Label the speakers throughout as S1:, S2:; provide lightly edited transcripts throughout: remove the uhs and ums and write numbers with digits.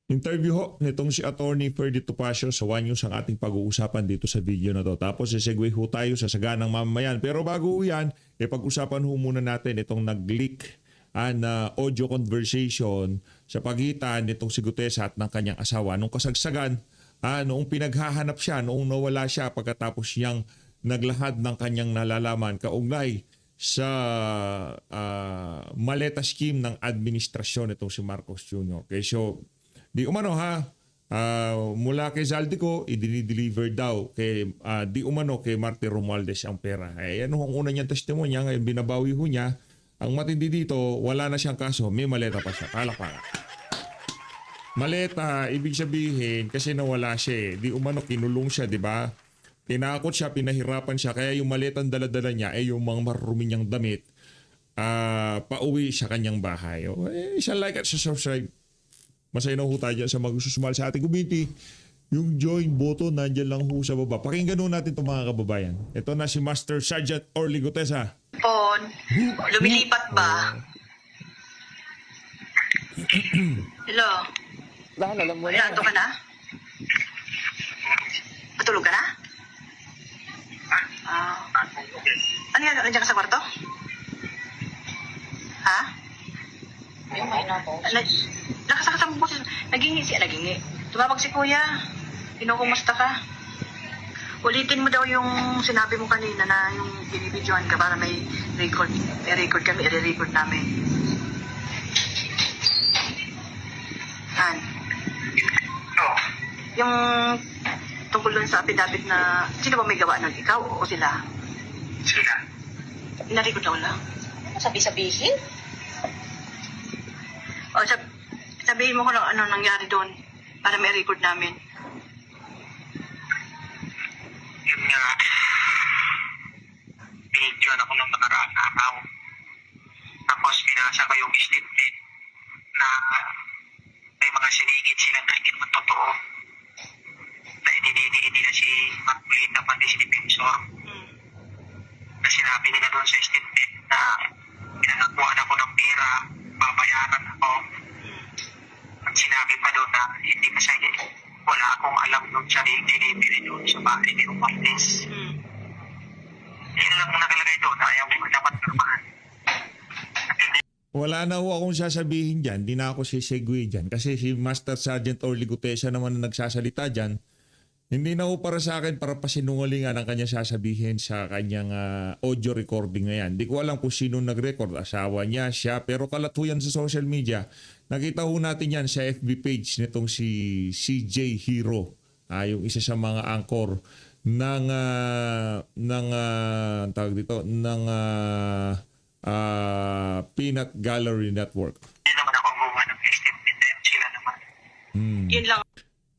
S1: Interview ho nitong si Attorney Ferdy Topacio sa One News ang ating pag-uusapan dito sa video na to. Tapos segue ho tayo sa saganang mamamayan. Pero bago yan, pag-usapan ho muna natin itong nag-leak na audio conversation sa pagitan nitong si Gutesa at ng kanyang asawa. Nung kasagsagan, noong pinaghahanap siya, noong nawala siya pagkatapos niyang naglahad ng kanyang nalalaman kaugnay sa maleta scheme ng administrasyon itong si Marcos Jr. Okay, so di umano mula kay Zaldico, i-deliver daw kay di umano kay Martin Romualdez ang pera. Ano ang una niyang testimonya, ngayon binabawi ho niya. Ang matindi dito, wala na siyang kaso, may maleta pa siya. Palakpakan. Maleta, ibig sabihin, kasi nawala siya Di umano kinulong siya, di ba? Tinakot siya, pinahirapan siya, kaya yung maletang dala-dala niya ay yung mga marumi niyang damit pauwi sa kanyang bahay. Siya like at subscribe. Masaya na ho tayo dyan sa magsusumal sa ating community. Yung join button nandyan lang ho sa baba. Pakinggan ho natin itong mga kababayan. Ito na si Master Sergeant Orly Gutesa.
S2: Pon, lumilipat ba? Hello?
S3: Alam mo na.
S2: Naanto ka na? Matulog ka na? Ano yan? Nandiyan ka sa kwarto? Ha?
S3: May na po.
S2: Nakasakit ang boses. Nagingi. Tumawag si kuya. Kinukumusta ka? Ulitin mo daw yung sinabi mo kanina na yung binibidyoan ka para may record. May record kami, i-record namin. Han? Yung tungkol dun sa affidavit na sino ba may gawa nun? Ikaw o sila?
S4: Sila.
S2: Ina-record daw lang.
S3: Sabi-sabihin?
S2: O, sabihin mo ko lang ano nangyari doon para may record namin.
S4: Yun nga, binidyoan ako ng nakaraang araw. Tapos pinasa ko yung statement na may mga sinigit sila na hindi naman totoo. Na hindi na si Marcolita pati si Defensor. Na sinabi nila doon sa statement na pinanakuhaan ako ng pera, babayaran ako. At sinabi pa doon na hindi kasi wala akong alam doon sa delivery doon sa bahay ni Romualdez. Yun lang nakalagay doon na ayaw mo dapat normal.
S1: Wala na ho akong sasabihin dyan. Di na ako sisegue dyan. Kasi si Master Sergeant Orly Gutesa naman na nagsasalita dyan. Hindi na ho para sa akin para pasinungalingan ang kanya sasabihin sa kanyang audio recording na yan. Di ko alam kung sino nag-record. Asawa niya, siya. Pero kalat ho yan sa social media. Nakita ho natin yan sa FB page nitong si CJ Hero. Yung isa sa mga anchor ng tawag dito, ng Peanut Gallery Network.
S4: Hindi naman ako gumawa ng statement na yun. Sila naman.
S2: Yun lang.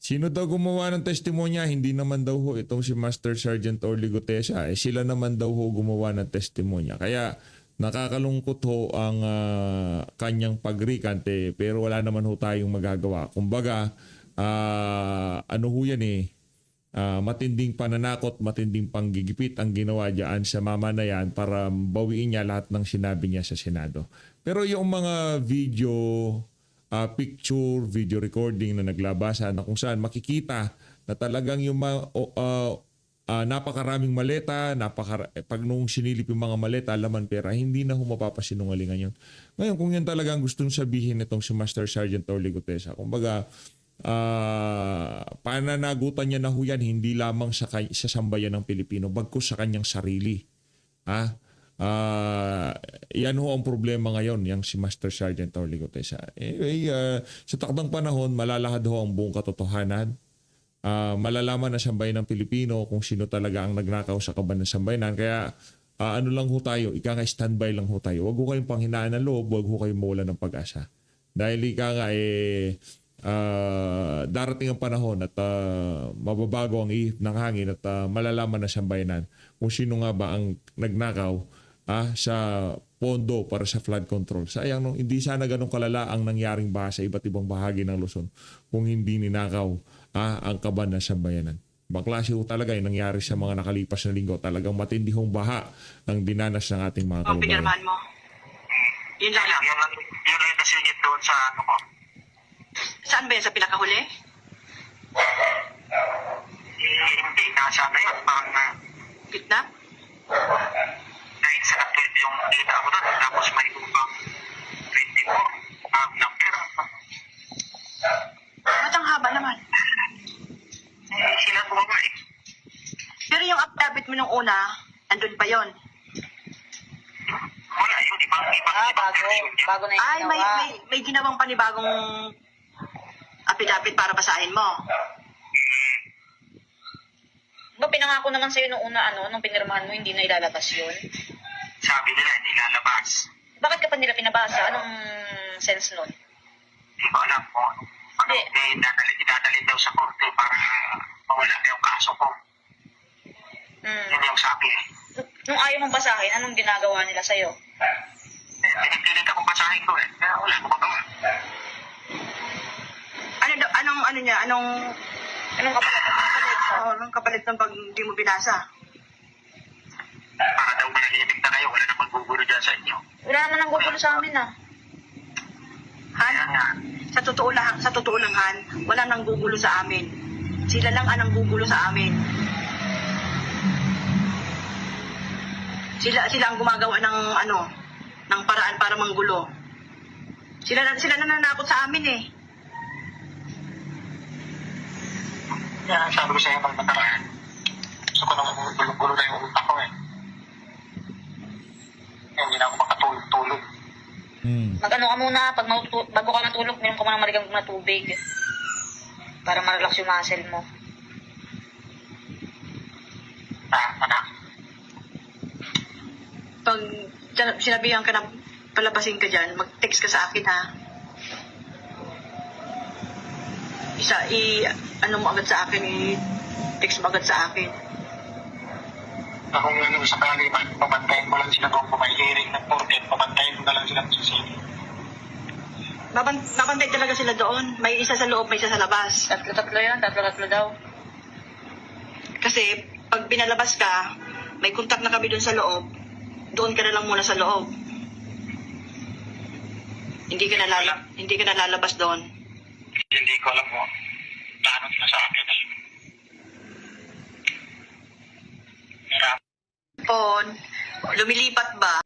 S1: Sino daw gumawa ng testimonya? Hindi naman daw ho itong si Master Sergeant Orly Gutesa. Sila naman daw ho gumawa ng testimonya. Kaya nakakalungkot ho ang kanyang pagrikante pero wala naman ho tayong magagawa. Kumbaga, ano ho yan matinding pananakot, matinding panggigipit ang ginawa dyan sa mamanayan para bawiin niya lahat ng sinabi niya sa Senado. Pero yung mga video, picture, video recording na naglabasan na kung saan makikita na talagang yung napakaraming maleta, pag nung sinilip yung mga maleta, laman pera, hindi na mapapasinungalingan yun. Ngayon, kung yan talagang gustong sabihin itong si Master Sergeant Orly Gutesa, kumbaga, pananagutan niya na ho yan, hindi lamang sa sambayan ng Pilipino, bagkus sa kanyang sarili. Yan ho ang problema ngayon, yung si Master Sergeant Orly Gutesa. Anyway, sa takdang panahon, malalahad ho ang buong katotohanan. Malalaman na sambayan ng Pilipino kung sino talaga ang nagnakaw sa kaban ng sambayanan. Kaya ano lang ho tayo, standby lang ho tayo. Huwag ho kayong panghinaan ng loob, huwag ho kayong mawala ng pag-asa. Dahil darating ang panahon at mababago ang ihip ng hangin at malalaman na sambayanan kung sino nga ba ang nagnakaw sa pondo para sa flood control. Sayang, hindi sana ganun kalala ang nangyaring baha sa iba't ibang bahagi ng Luzon kung hindi ninakaw ang kaban ng sambayanan. Ibang klase ho talaga yung nangyari sa mga nakalipas na linggo. Talagang matindi hong baha ang dinanas ng ating mga
S2: Ang pinirmahan
S1: kababayan.
S2: mo. Yun lang.
S4: Yun lang kasi yun doon sa ano ko.
S2: Saan ba yan? Sa pinakahuli?
S4: Hindi, nasa ano yun, parang
S2: Kidnap?
S4: 9 sa 12 yung kita ko doon, tapos may upang 24 ang number.
S2: Ba't ang haba naman?
S4: Sila bumawa eh.
S2: Pero yung affidavit mo nung una, andun pa yon.
S4: Wala yun, ibang
S3: Bago na yung
S2: Ay,
S3: ginawa.
S2: may ginawang panibagong affidavit para basahin mo.
S3: Ba, pinangako naman sa'yo nung una, nung pinirmahan mo, hindi na ilalabas yun.
S4: Sabi nila, hindi lalabas.
S3: Bakit ka pa nila pinabasa? Anong sense nun?
S4: Hindi ko alam po. Ano, idadalhin daw sa korte para mawala na yung kaso ko. Yun yung sabi eh.
S3: Nung ayaw mong basahin, anong ginagawa nila sa'yo?
S4: Pinipilit akong basahin ko eh. Kaya wala ko magawa.
S2: Anong kapalit? Anong kapalit ng pag hindi mo binasa?
S4: Para daw manahimik na kayo, wala na magbubulo dyan sa inyo.
S3: Wala naman ang gugulo sa amin,
S2: Han,
S4: Kaya nga,
S2: sa totoo lang, Han, wala nang gugulo sa amin. Sila lang ang gugulo sa amin. Sila ang gumagawa ng paraan para manggulo. Sila nananakot sa amin eh.
S4: kaya sabi ko sa iyo nakaraan, gusto ko nang gulo-gulo na yung utak ko eh. Kaya hindi na ako makatulog-tulog.
S3: Mag-ano ka muna, bago ka matulog, meron ka muna maligang na tubig. Para ma-relax yung muscle mo.
S4: Anak.
S2: Pag sinabihan ka na palabasin ka dyan, mag-text ka sa akin ha. Ano mo agad sa akin, i-text mo agad sa akin.
S4: Kung ano sa kaliman, pabantayin mo lang sila kung may hearing ng korte, pabantayin mo na lang sila sa sili.
S2: Babantay talaga sila doon. May isa sa loob, may isa sa labas.
S3: Tatlo yan, tatlo daw.
S2: Kasi pag pinalabas ka, may contact na kami doon sa loob. Doon ka na lang muna sa loob. Hindi ka na lalabas doon.
S4: Hindi ko alam mo. Plano nila sa akin eh.
S2: Pon, lumilipat ba?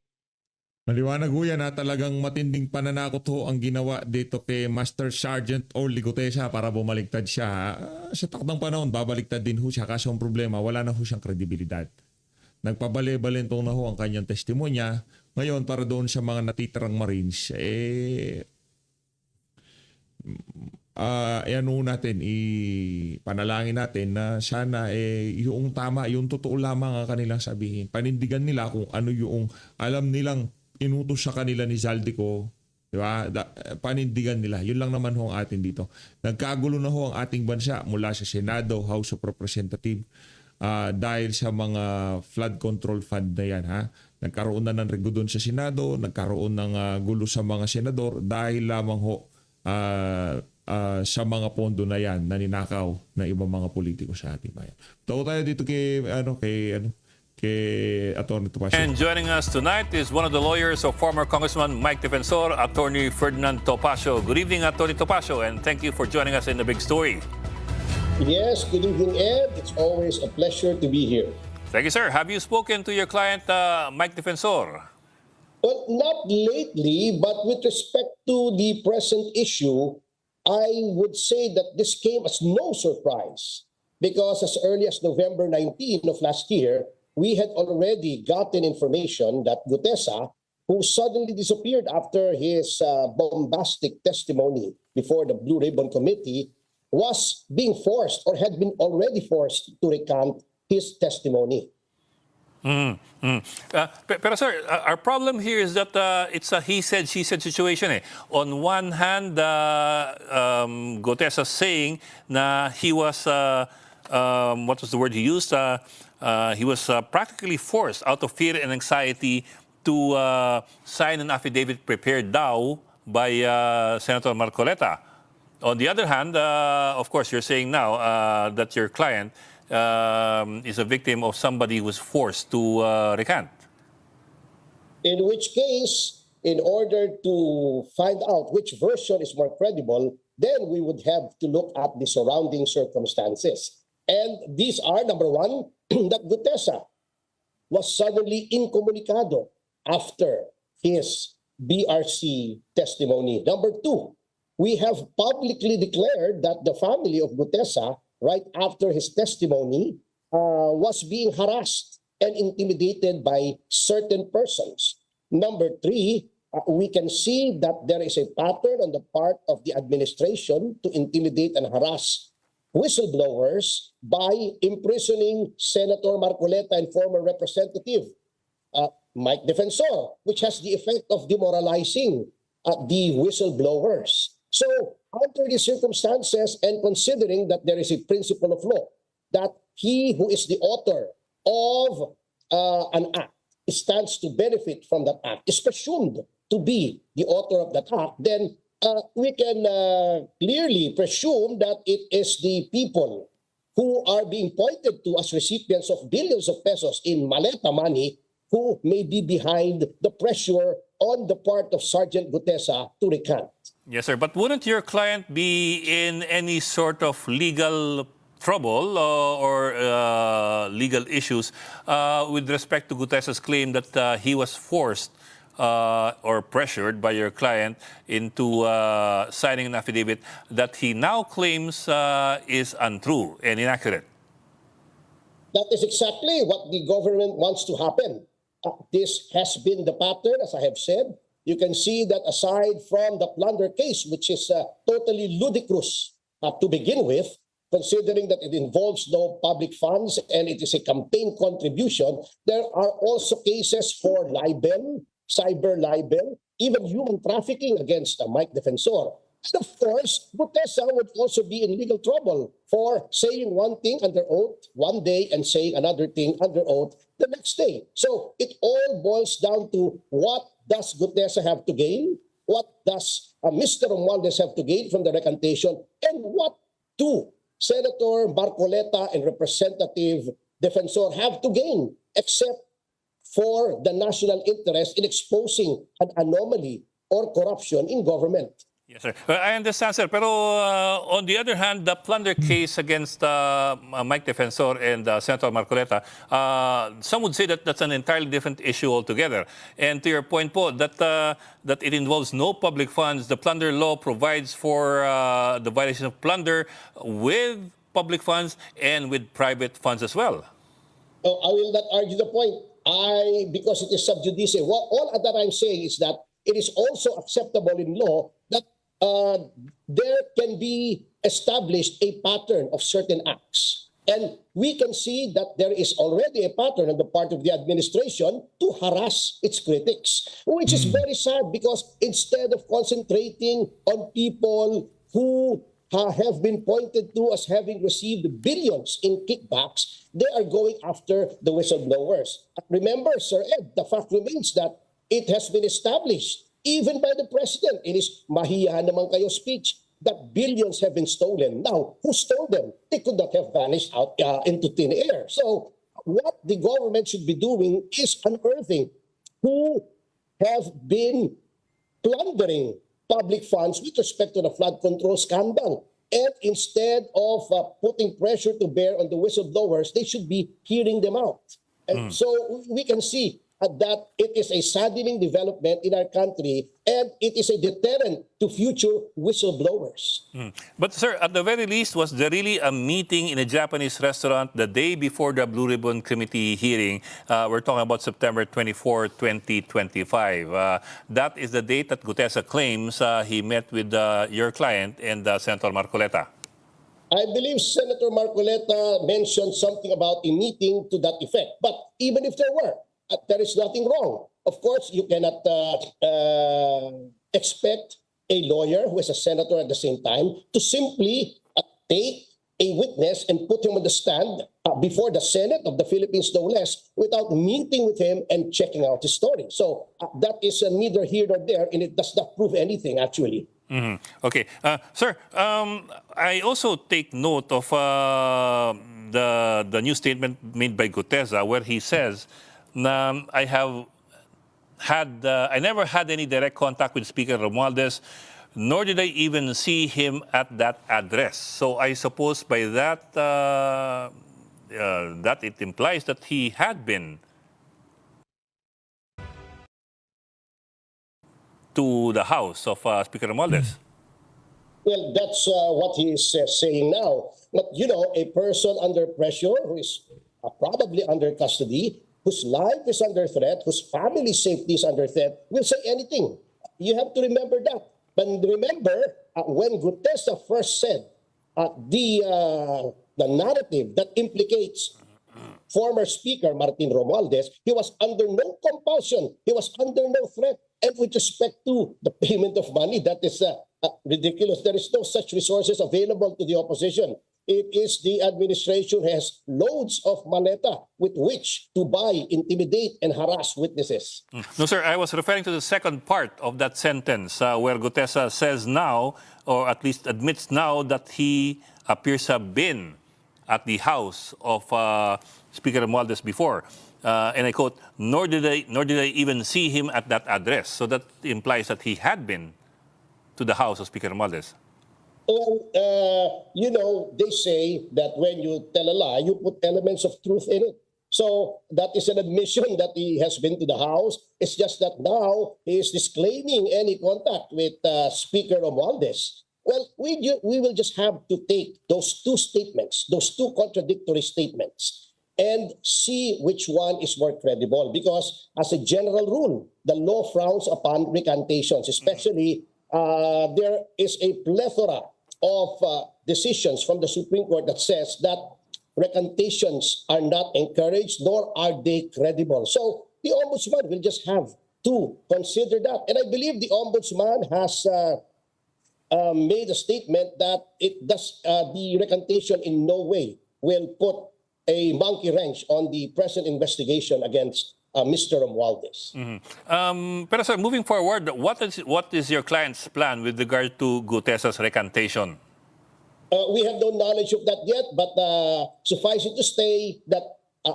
S1: Maliwanag ho yan na talagang matinding pananakot ho ang ginawa dito kay Master Sergeant Orly Gutesa para bumaligtad siya. Sa takdang panahon, babaliktad din ho siya kaso ang problema, wala na ho siyang kredibilidad. Nagpabali-balentong na ho ang kanyang testimonya. Ngayon, para doon sa mga natitirang Marines, yan ho natin, ipanalangin natin na sana yung tama, yung totoo lamang ang kanilang sabihin. Panindigan nila kung ano yung alam nilang inutos sa kanila ni Zaldico. Di ba? Panindigan nila. Yun lang naman ho ang atin dito. Nagkagulo na ho ang ating bansa mula sa Senado, House of Representatives, dahil sa mga flood control fund na yan. Nagkaroon na ng rego doon sa Senado, nagkaroon ng gulo sa mga senador dahil lamang ho sa mga pondo na yan na ninakaw ng ibang mga politiko sa ating bayan. Tayo dito kay Atty. Topacio.
S5: And joining us tonight is one of the lawyers of former Congressman Mike Defensor, Attorney Ferdinand Topacio. Good evening, Attorney Topacio, and thank you for joining us in The Big Story.
S6: Yes, good evening, Ed. It's always a pleasure to be here.
S5: Thank you, sir. Have you spoken to your client, Mike Defensor?
S6: Well, not lately, but with respect to the present issue, I would say that this came as no surprise because as early as November 19 of last year, we had already gotten information that Gutesa, who suddenly disappeared after his bombastic testimony before the Blue Ribbon Committee, was being forced or had been already forced to recant his testimony.
S5: Pero sir, our problem here is that it's a he said, she said situation. On one hand, Gutesa saying na he was, what was the word he used? He was practically forced out of fear and anxiety to sign an affidavit prepared daw by Senator Marcoleta. On the other hand, of course, you're saying now that your client is a victim of somebody who was forced to recant.
S6: In which case, in order to find out which version is more credible, then we would have to look at the surrounding circumstances. And these are, number one, that Gutesa was suddenly incommunicado after his BRC testimony. Number two, we have publicly declared that the family of Gutesa, right after his testimony, was being harassed and intimidated by certain persons. Number three, we can see that there is a pattern on the part of the administration to intimidate and harass whistleblowers by imprisoning Senator Marcoleta and former Representative Mike Defensor, which has the effect of demoralizing the whistleblowers. So, under the circumstances and considering that there is a principle of law, that he who is the author of an act stands to benefit from that act, is presumed to be the author of that act, then we can clearly presume that it is the people who are being pointed to as recipients of billions of pesos in maleta money who may be behind the pressure on the part of Sergeant Gutesa to recant.
S5: Yes, sir. But wouldn't your client be in any sort of legal trouble or legal issues with respect to Gutesa's claim that he was forced or pressured by your client into signing an affidavit that he now claims is untrue and inaccurate?
S6: That is exactly what the government wants to happen. This has been the pattern, as I have said. You can see that aside from the plunder case, which is totally ludicrous to begin with, considering that it involves no public funds and it is a campaign contribution, there are also cases for libel, cyber libel, even human trafficking against Mike Defensor. And of course, Gutesa would also be in legal trouble for saying one thing under oath one day and saying another thing under oath the next day. So it all boils down to what does Gutesa have to gain? What does Mr. Romualdez have to gain from the recantation? And what do Senator Marcoleta and Representative Defensor have to gain except for the national interest in exposing an anomaly or corruption in government?
S5: Yes, sir. I understand, sir. Pero on the other hand, the plunder case against Mike Defensor and Senator Marcoleta, some would say that that's an entirely different issue altogether. And to your point po, that it involves no public funds, the plunder law provides for the violation of plunder with public funds and with private funds as well.
S6: Oh, I will not argue the point. Because it is sub judice. All that I'm saying is that it is also acceptable in law that there can be established a pattern of certain acts. And we can see that there is already a pattern on the part of the administration to harass its critics, which is very sad because instead of concentrating on people who have been pointed to as having received billions in kickbacks, they are going after the whistleblowers. Remember, Sir Ed, the fact remains that it has been established even by the president in his mahiyahan naman kayo speech that billions have been stolen. Now, who stole them? They could not have vanished out into thin air. So what the government should be doing is unearthing who have been plundering public funds with respect to the flood control scandal. And instead of putting pressure to bear on the whistleblowers, they should be hearing them out. And so we can see that it is a saddening development in our country and it is a deterrent to future whistleblowers.
S5: But sir, at the very least, was there really a meeting in a Japanese restaurant the day before the Blue Ribbon Committee hearing? We're talking about September 24, 2025. That is the date that Gutesa claims he met with your client and Senator Marcoleta.
S6: I believe Senator Marcoleta mentioned something about a meeting to that effect. But even if there were, there is nothing wrong. Of course, you cannot expect a lawyer who is a senator at the same time to simply take a witness and put him on the stand before the Senate of the Philippines, no less, without meeting with him and checking out his story. So that is neither here nor there, and it does not prove anything, actually.
S5: Okay. Sir, I also take note of the new statement made by Gutesa where he says, I never had any direct contact with Speaker Romualdez, nor did I even see him at that address. So I suppose by that, that it implies that he had been to the house of Speaker Romualdez.
S6: Well, that's what he is saying now. But, you know, a person under pressure who is probably under custody, whose life is under threat, whose family safety is under threat, will say anything. You have to remember that. But remember, when Gutesa first said the narrative that implicates former Speaker Martin Romualdez, he was under no compulsion, he was under no threat. And with respect to the payment of money, that is ridiculous. There is no such resources available to the opposition. It is the administration has loads of maleta with which to buy, intimidate, and harass witnesses.
S5: No, sir, I was referring to the second part of that sentence where Gutesa says now, or at least admits now, that he appears to have been at the house of Speaker Romualdez before. And I quote, nor did I even see him at that address. So that implies that he had been to the house of Speaker Romualdez.
S6: Well, you know, they say that when you tell a lie, you put elements of truth in it. So that is an admission that he has been to the house. It's just that now he is disclaiming any contact with Speaker Romualdez. Well, we will just have to take those two statements, those two contradictory statements, and see which one is more credible. Because as a general rule, the law frowns upon recantations, especially there is a plethora of decisions from the Supreme Court that says that recantations are not encouraged, nor are they credible. So the Ombudsman will just have to consider that. And I believe the Ombudsman has made a statement that it does the recantation in no way will put a monkey wrench on the present investigation against Mr. Romualdez.
S5: Pero sir, moving forward, what is your client's plan with regard to Gutesa's recantation?
S6: We have no knowledge of that yet, but suffice it to say that,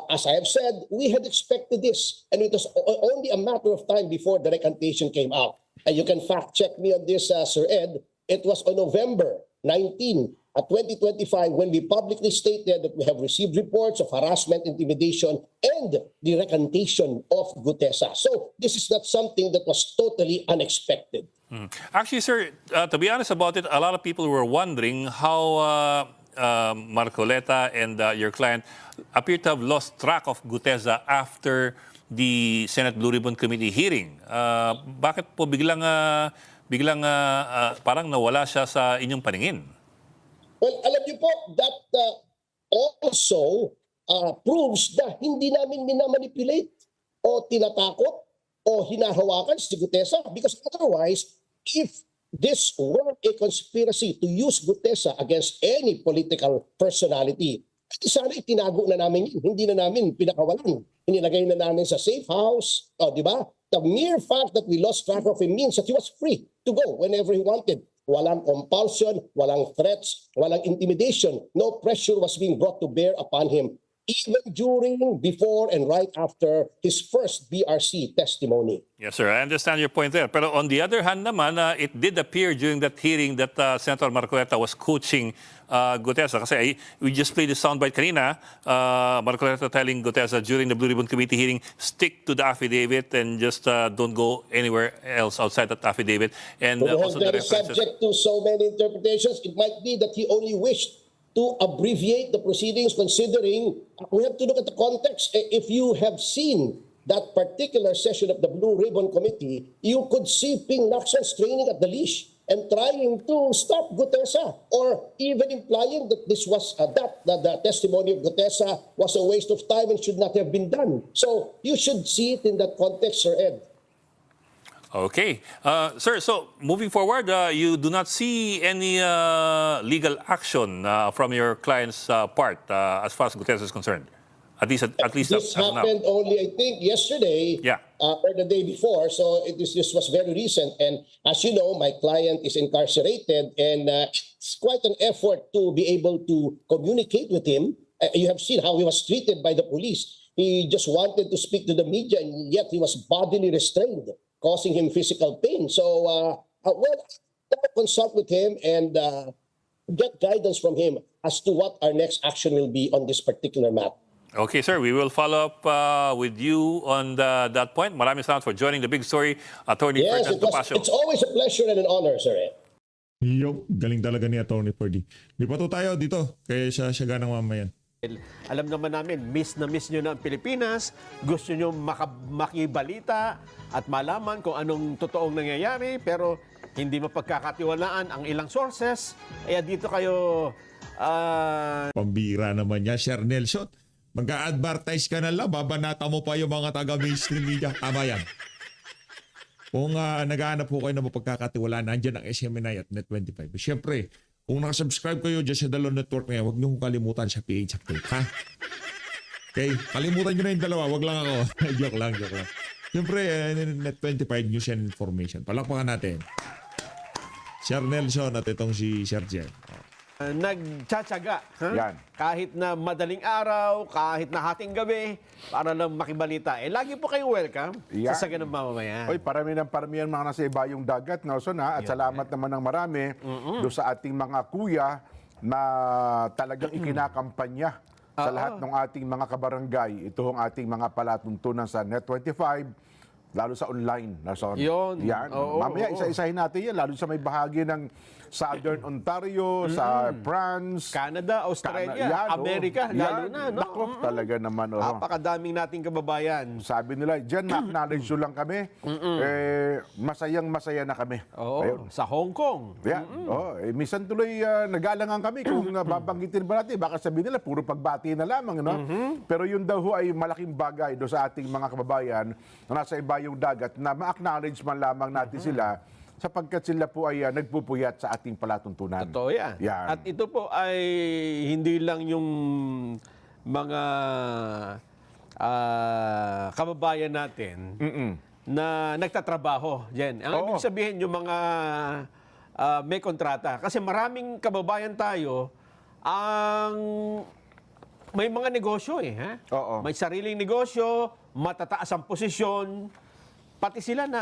S6: as I have said, we had expected this, and it was only a matter of time before the recantation came out. And you can fact check me on this, Sir Ed. It was on November 19, 2025, when we publicly stated that we have received reports of harassment, intimidation, and the recantation of Gutesa. So this is not something that was totally unexpected.
S5: Actually, sir, to be honest about it, a lot of people were wondering how Marcoleta and your client appear to have lost track of Gutesa after the Senate Blue Ribbon Committee hearing. Bakit po biglang parang nawala siya sa inyong paningin?
S6: Well, alam niyo po, that also proves na hindi namin minamanipulate o tinatakot o hinahawakan si Gutesa, because otherwise, if this were a conspiracy to use Gutesa against any political personality, sana itinago na namin yun. Hindi na namin pinakawalan. Inilagay na namin sa safe house. O, di ba? The mere fact that we lost track of him means that he was free to go whenever he wanted. Walang compulsion, walang threats, walang intimidation. No pressure was being brought to bear upon him, even during, before, and right after his first BRC testimony.
S5: Yes, sir. I understand your point there. Pero on the other hand naman, it did appear during that hearing that Senator Marcoleta was coaching Gutesa. Kasi we just played the soundbite kanina, Marcoleta telling Gutesa during the Blue Ribbon Committee hearing, stick to the affidavit and just don't go anywhere else outside that affidavit. And
S6: Well,
S5: also the
S6: that is
S5: references.
S6: subject to so many interpretations. It might be that he only wished to abbreviate the proceedings, considering we have to look at the context. If you have seen that particular session of the Blue Ribbon Committee, you could see Ping Lacson straining at the leash and trying to stop Gutesa, or even implying that this was that the testimony of Gutesa was a waste of time and should not have been done. So you should see it in that context, Sir Ed.
S5: Okay. Sir, so moving forward, you do not see any legal action from your client's part as far as Gutesa is concerned? At least
S6: This
S5: as of now.
S6: happened only, I think, yesterday
S5: Yeah.
S6: or the day before. So this was very recent. And as you know, my client is incarcerated, and it's quite an effort to be able to communicate with him. You have seen how he was treated by the police. He just wanted to speak to the media, and yet he was bodily restrained, causing him physical pain. So, well, consult with him and get guidance from him as to what our next action will be on this particular matter.
S5: Okay, sir. We will follow up with you on that point. Maraming salamat for joining the big story, Attorney
S6: Yes,
S5: Ferdinand Topacio.
S6: it's always a pleasure and an honor, sir.
S1: Yo, galing talaga ni Atty. Ferdy. Di pa to tayo dito, kaya siya ganang mamayan.
S7: Alam naman namin, miss na miss nyo na ang Pilipinas, gusto nyo makibalita at malaman kung anong totoong nangyayari, pero hindi mapagkakatiwalaan ang ilang sources. Kaya dito kayo,
S1: Pambira naman niya, Sir Nelson. Mag-a-advertise ka na lang, babanata mo pa yung mga taga-mainstream media. Tama yan. Kung naghahanap po kayo na mapagkakatiwalaan, nandiyan ang SMNI at Net25. Siyempre, kung nakasubscribe kayo dyan sa Dalon Network na yan, huwag niyo kong kalimutan sa PH Update, ha? Okay, kalimutan niyo na yung dalawa, wag lang ako. joke lang. Siyempre, Net25 News and Information. Palakpakan natin. Sir Nelson at itong si Sir Jen.
S7: nagtsatsaga.
S8: Yan.
S7: Kahit na madaling araw, kahit na hating gabi, para lang makibalita. Lagi po kayong welcome
S8: Yan.
S7: sa Saganang Mamamayan.
S8: Oy, parami ng paramihan mga nasa ibayong dagat, Nelson, ha? At salamat naman ng marami doon sa ating mga kuya na talagang ikinakampanya sa lahat ng ating mga kabarangay. Ito ang ating mga palatuntunan sa Net25, lalo sa online. Nelson.
S7: Yun.
S8: Yan.
S7: Oo,
S8: Mamaya
S7: oo.
S8: isa-isahin natin yan, lalo sa may bahagi ng Southern Ontario, sa France,
S7: Canada, Australia,
S8: Yan, oh.
S7: Amerika, lalo
S8: Yan.
S7: na. No?
S8: Nako, talaga naman. Oh.
S7: Napakadaming nating kababayan.
S8: Sabi nila, dyan ma-acknowledge nyo lang kami. Masayang-masaya na kami.
S7: Oo,
S8: Ayun.
S7: sa Hong Kong.
S8: Yeah. Minsan tuloy nagalangan kami kung babanggitin ba natin. Baka sabihin nila, puro pagbati na lamang. No? Pero yun daw ho ay malaking bagay do sa ating mga kababayan na nasa ibayong dagat na ma-acknowledge man lamang natin sila sapagkat sila po ay nagpupuyat sa ating palatuntunan.
S7: Totoo yan.
S8: Yan.
S7: At ito po ay hindi lang yung mga kababayan natin na nagtatrabaho. Yan. Ang
S8: Oo.
S7: ibig sabihin yung mga may kontrata. Kasi maraming kababayan tayo ang may mga negosyo Ha?
S8: Oo.
S7: May sariling negosyo, matataas ang posisyon, pati sila na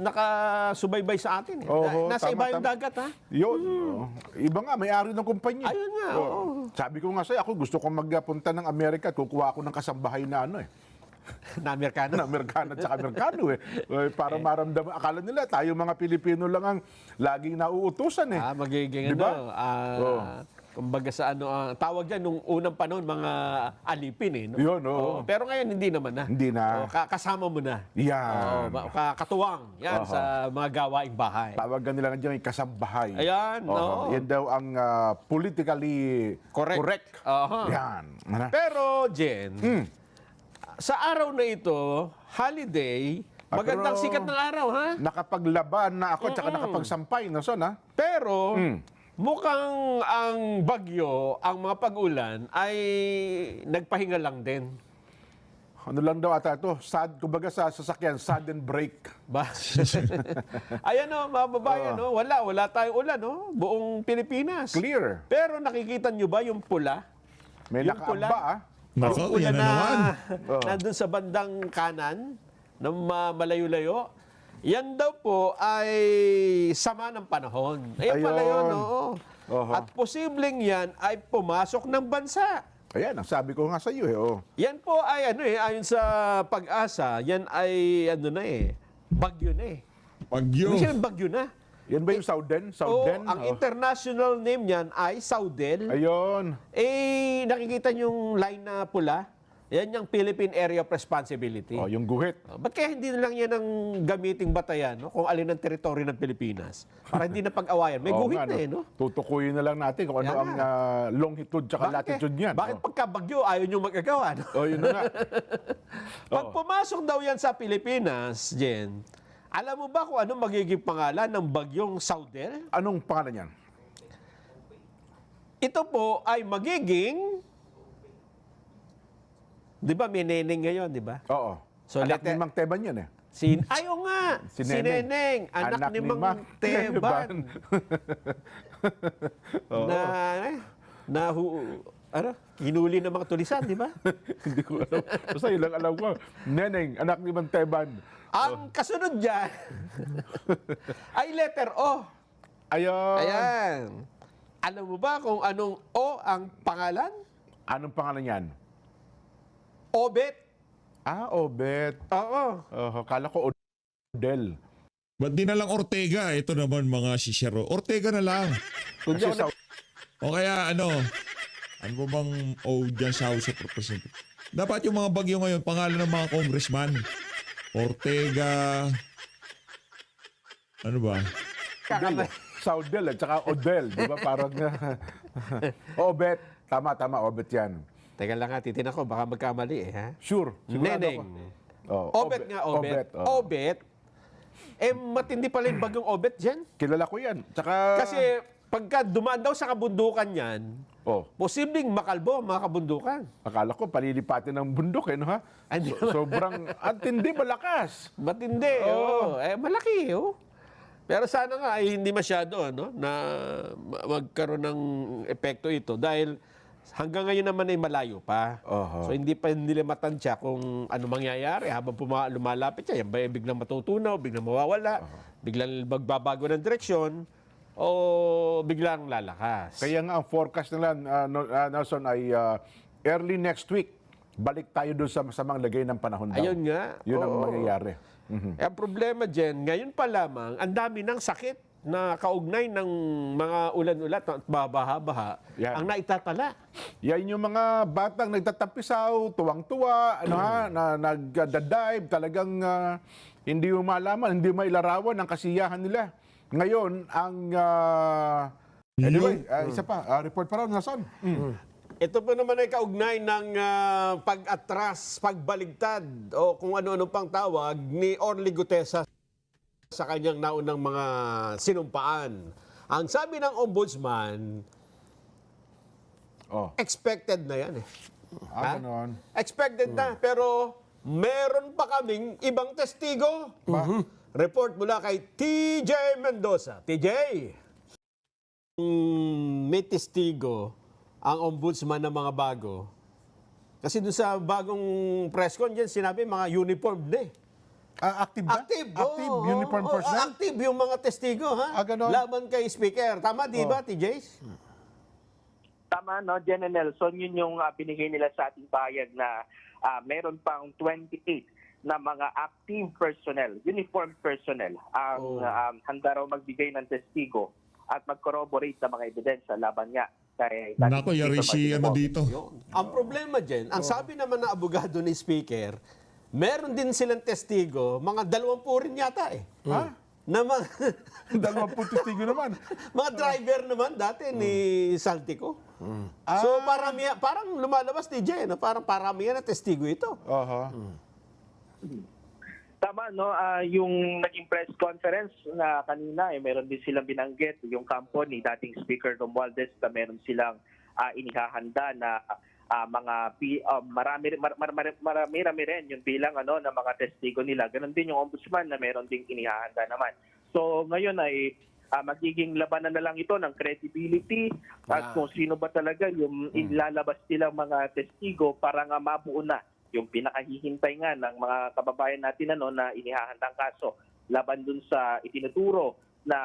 S7: nakasubaybay sa atin.
S8: Oo,
S7: Nasa
S8: tama,
S7: ibayong
S8: tama.
S7: dagat, ha?
S8: Yun. Iba nga, may-ari ng kumpanya.
S7: Ayun nga, oo.
S8: Sabi ko nga sa'yo, ako gusto kong magpunta ng Amerika at kukuha ako ng kasambahay na
S7: Na Amerikano.
S8: na Amerikano at saka Amerikano para maramdaman. Akala nila tayo mga Pilipino lang ang laging nauutusan
S7: Magiging
S8: Diba?
S7: kumbaga sa tawag dyan nung unang panahon, mga alipin No?
S8: Yun, oo.
S7: Pero ngayon, hindi naman na.
S8: Hindi na.
S7: Kasama mo na.
S8: Yan.
S7: Katuwang. Yan, sa mga gawaing bahay.
S8: Tawagan nila nga dyan yung kasambahay.
S7: Ayan, oo.
S8: Yan daw ang politically correct.
S7: Aha.
S8: Yan.
S7: Pero, Jen, sa araw na ito, holiday, magandang
S8: Pero-
S7: sikat ng araw, ha?
S8: Nakapaglaban na ako at saka nakapagsampay. Son, ha?
S7: Pero, mukhang ang bagyo, ang mga pag-ulan, ay nagpahinga lang din.
S8: Ano lang daw ata ito? Kumbaga sa sasakyan, sudden break.
S7: Ba? Ayan mga babayan, wala tayong ulan, buong Pilipinas.
S8: Clear.
S7: Pero nakikita nyo ba yung pula?
S8: May
S7: Yung pula?
S8: nakaamba,
S1: Nako,
S7: Yung pula
S1: yan na naman.
S7: nandun sa bandang kanan, ng malayo-layo. Yan daw po ay sama ng panahon. Ayan pala yun, oo.
S8: Oho.
S7: At posibleng yan ay pumasok ng bansa.
S8: Ayan, ang sabi ko nga sa iyo.
S7: Yan po ay ayon sa pag-asa, yan ay bagyo na
S1: Pagyo.
S7: Ibig sabihin, bagyo na.
S8: Yan ba yung Sauden?
S7: Oo,
S8: Sauden?
S7: ang international name niyan ay Saudel.
S8: Ayun.
S7: Nakikita yung line na pula? Yan yung Philippine Area of Responsibility.
S8: Yung guhit.
S7: Ba't kaya hindi na lang yan ang gamiting batayan kung alin ang teritoryo ng Pilipinas? Para hindi na pag-awayan. May
S8: Oo
S7: guhit
S8: nga,
S7: na
S8: Tutukuyin na lang natin kung ano
S7: Yan
S8: ang longitude tsaka latitude niyan.
S7: Bakit pagka-bagyo ayaw nyo magagawa?
S8: Yun na nga.
S7: Pag pumasok daw yan sa Pilipinas, Jen, alam mo ba kung ano magiging pangalan ng bagyong Saudel?
S8: Anong pangalan niyan?
S7: Ito po ay magiging, di ba may neneng ngayon, di ba?
S8: Oo.
S7: So,
S8: Anak
S7: letter-
S8: ni Mang Teban yan
S7: Ayaw nga,
S8: Si
S7: si Neneng, anak ni Mang Teban. Hinuli ng mga tulisan, di ba?
S8: Hindi ko alam. Basta yun lang alam ko. Neneng, anak ni Mang Teban.
S7: Ang kasunod dyan ay letter O.
S8: Ayun.
S7: Ayan. Alam mo ba kung anong O ang pangalan?
S8: Anong pangalan yan?
S7: Obet.
S8: Obet.
S7: Oo.
S8: Kala ko Odel.
S1: Ba't di na lang Ortega? Ito naman mga sisero. Ortega na lang.
S7: Kung di
S8: Kasi
S7: ako
S1: O kaya ano ba bang O dyan sa House of Representatives? Dapat yung mga bagyo ngayon, pangalan ng mga congressman. Ortega. Ano ba?
S8: Odel. Saudel at saka Odel. Di ba? Parang Obet. Tama, Obet yan.
S7: Teka lang nga, titin ako, baka magkamali eh, ha?
S8: Sure. Sigurado
S7: Neneng.
S8: ako.
S7: Obet nga, Obet. Obet. Matindi pala yung bagyong Obet dyan.
S8: Kilala ko yan. Tsaka...
S7: Kasi pagka dumaan daw sa kabundukan yan, posibleng makalbo ang mga kabundukan.
S8: Akala ko palilipatin ng bundok eh, no ha?
S7: Ay, hindi
S8: Sobrang antindi, malakas.
S7: Matindi, oo. Malaki, oh. Pero sana nga ay hindi masyado na magkaroon ng epekto ito dahil hanggang ngayon naman ay malayo pa. So hindi pa nila matansya kung ano mangyayari habang lumalapit siya. Yan ba biglang matutunaw, biglang mawawala, biglang magbabago ng direksyon, o biglang lalakas.
S8: Kaya nga ang forecast nila, Nelson, ay early next week, balik tayo doon sa masamang lagay ng panahon daw.
S7: Ayun nga.
S8: Yun ang
S7: Oo.
S8: mangyayari.
S7: Ang problema dyan, ngayon pa lamang, ang dami ng sakit na kaugnay ng mga ulan-ulat at baha-baha
S8: Yan.
S7: ang naitatala.
S8: Yan yung mga batang nagtatampisaw, tuwang-tuwa, na nag-dive, talagang hindi mo malaman, hindi mo mailarawan ang kasiyahan nila. Ngayon, ang... anyway, isa pa, report pa raw, Nelson.
S7: Ito po naman ay kaugnay ng pag-atras, pagbaligtad o kung ano-ano pang tawag ni Orly Gutesa sa kanyang naunang mga sinumpaan. Ang sabi ng ombudsman, expected na yan eh. Ha?
S8: Ganon.
S7: Expected na, pero meron pa kaming ibang testigo. Report mula kay TJ Mendoza. TJ! May testigo ang ombudsman ng mga bago. Kasi doon sa bagong press con dyan, sinabi mga uniform na eh.
S8: Active ba?
S7: Active.
S8: Active,
S7: oo,
S8: uniform
S7: oo,
S8: personnel?
S7: active yung mga testigo, ha?
S8: Ganon.
S7: Laban kay Speaker. Tama, di ba, TJ?
S4: Tama, no? Jen and Nelson, yun yung binigay nila sa ating bayag na meron pang 28 na mga active personnel, uniformed personnel, ang handa raw magbigay ng testigo at mag-corroborate ng mga ebidensya laban nga kay
S1: Nako, yari si ano dito.
S7: Ang problema dyan, ang sabi naman ng abogado ni Speaker, meron din silang testigo, mga 20 rin yata eh.
S8: Ha?
S7: Na mga,
S8: 20 testigo naman.
S7: mga driver naman dati ni Saltico. So parang lumalabas ni Jen, parang paramihan na testigo ito.
S4: Tama, no? Yung naging press conference na kanina, meron din silang binanggit yung kampo ni dating Speaker Romualdez na meron silang inihahanda na marami rin yung bilang ng mga testigo nila. Ganon din yung ombudsman na meron ding inihahanda naman. So ngayon ay magiging labanan na lang ito ng credibility at kung sino ba talaga yung ilalabas nilang mga testigo para nga mabuo na yung pinakahihintay nga ng mga kababayan natin na inihahandang kaso laban dun sa itinuturo na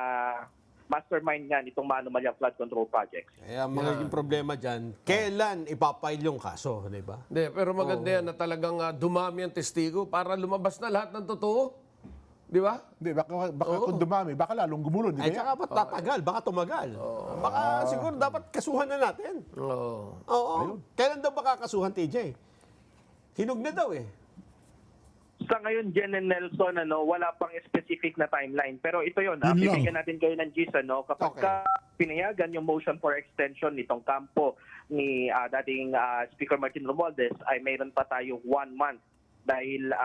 S4: mastermind nga nitong Manumalyang Flood Control Projects.
S7: Kaya magiging problema dyan, kailan ipapile yung kaso, di ba?
S9: Hindi, pero maganda yan na talagang dumami ang testigo para lumabas na lahat ng totoo. Di ba?
S8: Hindi, baka kung dumami, baka lalong gumulo.
S7: Ay, tsaka ba't tatagal? Baka tumagal. Baka siguro dapat kasuhan na natin. Oo. Kailan daw baka kasuhan, TJ? Hinog na daw eh.
S4: Sa ngayon, Jen and Nelson, wala pang specific na timeline. Pero ito yun,
S1: Yun lang.
S4: bibigyan natin kayo ng gist, kapag pinayagan yung motion for extension nitong kampo ni dating Speaker Martin Romualdez, ay mayroon pa tayo 1 month. Dahil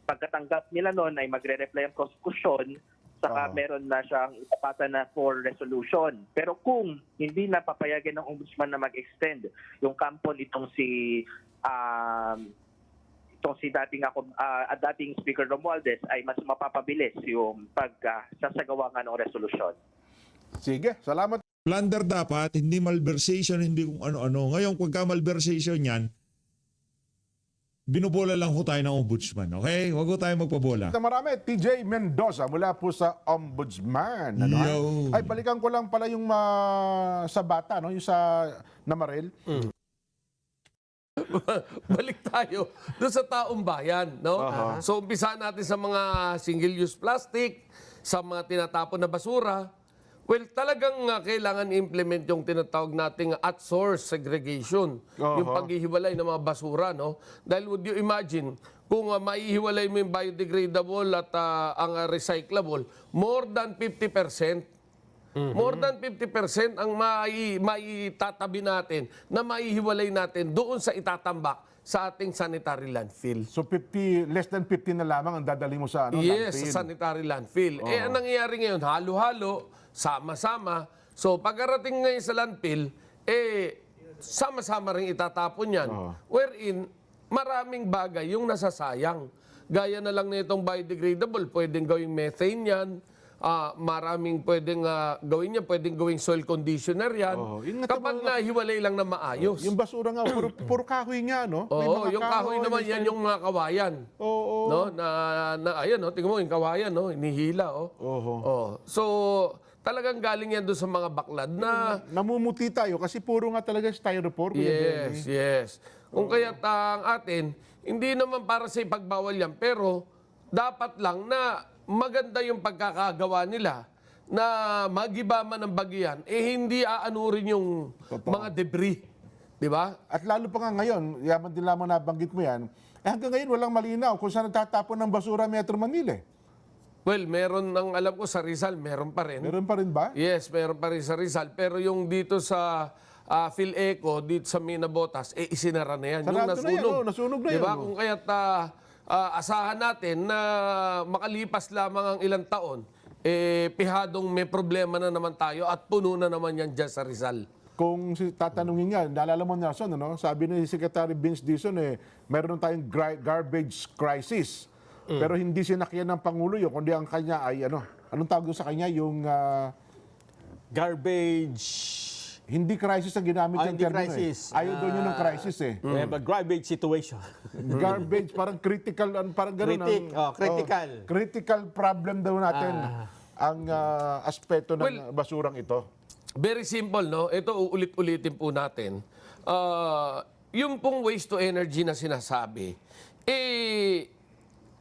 S4: pagkatanggap nila noon ay magre-reply ang prosecution, saka meron na siyang itapatan na for resolution. Pero kung hindi na papayagan ng ombudsman na mag-extend yung kampo nitong si dating Speaker Romualdez, ay mas mapapabilis yung pagsasagawa nga ng resolusyon.
S8: Sige, salamat.
S1: Plunder dapat, hindi malversation, hindi kung ano-ano. Ngayon, pagka malversation yan, binubola lang ho tayo ng ombudsman. Okay? Huwag ho tayo magpabola.
S8: Na marami, TJ Mendoza mula po sa Ombudsman. Ano, ha?
S1: Yo.
S8: Ay, balikan ko lang pala yung sa bata, no? Yung sa Namarel.
S9: Balik tayo doon sa taong bayan, no? So umpisa natin sa mga single-use plastic, sa mga tinatapon na basura. Well, talagang kailangan i-implement yung tinatawag nating at-source segregation. Yung paghihiwalay ng mga basura, no? Dahil would you imagine, kung maihiwalay mo yung biodegradable at ang recyclable, more than 50%, more than 50% ang maitatabi natin na maihiwalay natin doon sa itatambak sa ating sanitary landfill.
S8: So less than 50 na lamang ang dadali mo sa
S9: Yes,
S8: landfill.
S9: sa sanitary landfill. Eh, ang nangyayari ngayon, halo-halo, sama-sama. So, pagkarating ngayon sa landfill, sama-sama rin itatapon yan. Wherein, maraming bagay yung nasasayang. Gaya na lang na itong biodegradable, pwedeng gawing methane yan, maraming pwedeng gawin yan, pwedeng gawing soil conditioner yan.
S8: Yung
S9: Kapag nahiwalay lang na maayos.
S8: Yung basura nga, puro kahoy nga, no? May
S9: Oo,
S8: mga
S9: yung kahoy naman
S8: may
S9: yan yung mga kawayan.
S8: Oo.
S9: No, ayan, no, tingnan mo yung kawayan, no, inihila, oh. Oh. So, talagang galing yan doon sa mga baklad na
S8: Namumuti tayo kasi puro nga talaga styrofoam.
S9: yes. Kung kaya't ang atin, hindi naman para sa ipagbawal yan, pero dapat lang na maganda yung pagkakagawa nila na magiba man ng bagyan, hindi aanurin yung mga debris. Di ba?
S8: At lalo pa nga ngayon, yaman din lamang nabanggit mo yan, hanggang ngayon walang malinaw kung saan nagtatapon ng basura Metro Manila.
S9: Well, meron ang alam ko sa Rizal, meron pa rin.
S8: Meron pa rin ba?
S9: Yes, meron pa rin sa Rizal. Pero yung dito sa PhilEco, dito sa Minabotas, isinara na yan.
S8: Sarado
S9: yung
S8: na yan, nasunog na
S9: diba?
S8: yan.
S9: Kung kaya't asahan natin na makalipas lamang ang ilang taon, pihadong may problema na naman tayo at puno na naman yan dyan sa Rizal.
S8: Kung tatanungin nga, naalala mo Nelson, ano? Sabi ni Secretary Vince Dizon, meron tayong garbage crisis. Pero hindi sinakyan ng Pangulo yun, kundi ang kanya ay, anong tawag doon sa kanya? Yung
S7: Garbage.
S8: hindi crisis ang ginamit yung
S7: Hindi
S8: termino.
S7: crisis.
S8: Ayaw doon yun ng crisis eh.
S7: We have a garbage situation.
S8: Garbage, parang critical, parang gano'n.
S7: Critical.
S8: Critical problem daw natin ang aspeto ng
S9: Well,
S8: basurang ito.
S9: Very simple, no? Ito, uulit-ulitin po natin. Yung pong waste to energy na sinasabi,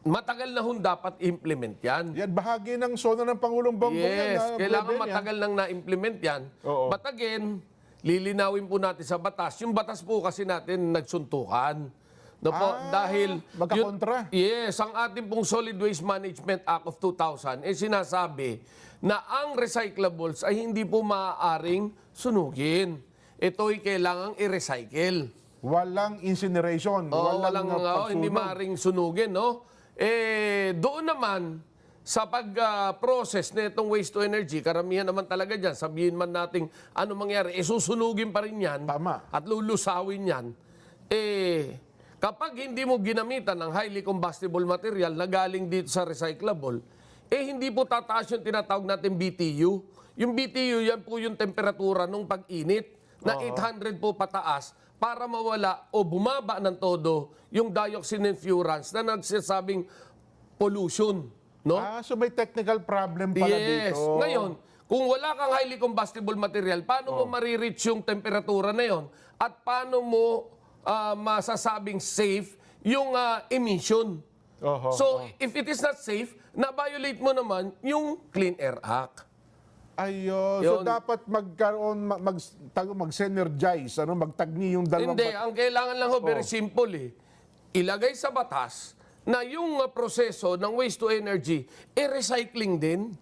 S9: matagal na hon dapat implement yan.
S8: Yan, bahagi ng zona ng Pangulong Bongbong yan.
S9: Yes, kailangan
S8: Brother,
S9: matagal nang na-implement yan.
S8: Oo.
S9: But again, lilinawin po natin sa batas. Yung batas po kasi natin nagsuntukan. No po, dahil
S8: magkakontra.
S9: Yes, ang ating pong Solid Waste Management Act of 2000 sinasabi na ang recyclables ay hindi po maaaring sunugin. Ito'y kailangang i-recycle.
S8: Walang incineration.
S9: Walang
S8: pagsunog.
S9: hindi maaaring sunugin, no? Doon naman, sa pag-process na itong waste to energy, karamihan naman talaga dyan, sabihin man natin ano mangyari, susunugin pa rin yan.
S8: Tama.
S9: At lulusawin yan. Kapag hindi mo ginamitan ng highly combustible material na galing dito sa recyclable, hindi po tataas yung tinatawag natin BTU. Yung BTU, yan po yung temperatura ng pag-init na 800 po pataas para mawala o bumaba ng todo yung dioxin furans na nagsasabing pollution. No?
S8: So may technical problem pala
S9: Yes.
S8: dito.
S9: Ngayon, kung wala kang highly combustible material, paano mo marireach yung temperatura na yon? At paano mo masasabing safe yung emission? So, if it is not safe, na-violate mo naman yung Clean Air Act.
S8: Ayun. So dapat magkaroon, mag-synergize, magtagni yung dalawang...
S9: Hindi, ang kailangan lang very simple ilagay sa batas na yung proseso ng waste to energy, recycling din.